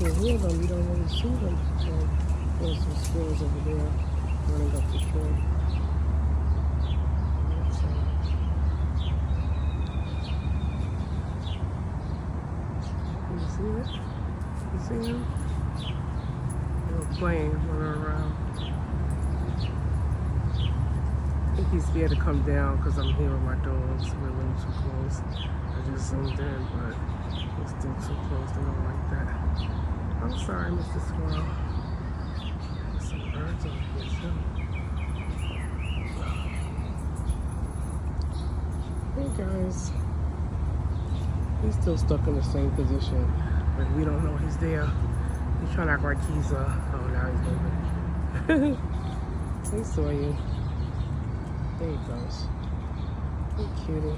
can hear them, you don't really see them. So there's some squirrels over there running up the tree. You see it? You see him? They're playing, running around. I think he's scared to come down because I'm here with my dogs. We're a little too close. I just zoomed in, but it's still too close. They don't like that. I'm sorry, Mr. Squirrel. There's some birds over here too. Hey guys. He's still stuck in the same position, but we don't know he's there. He's trying to act like he's oh, now he's moving. He saw you. There he goes. Hey cutie.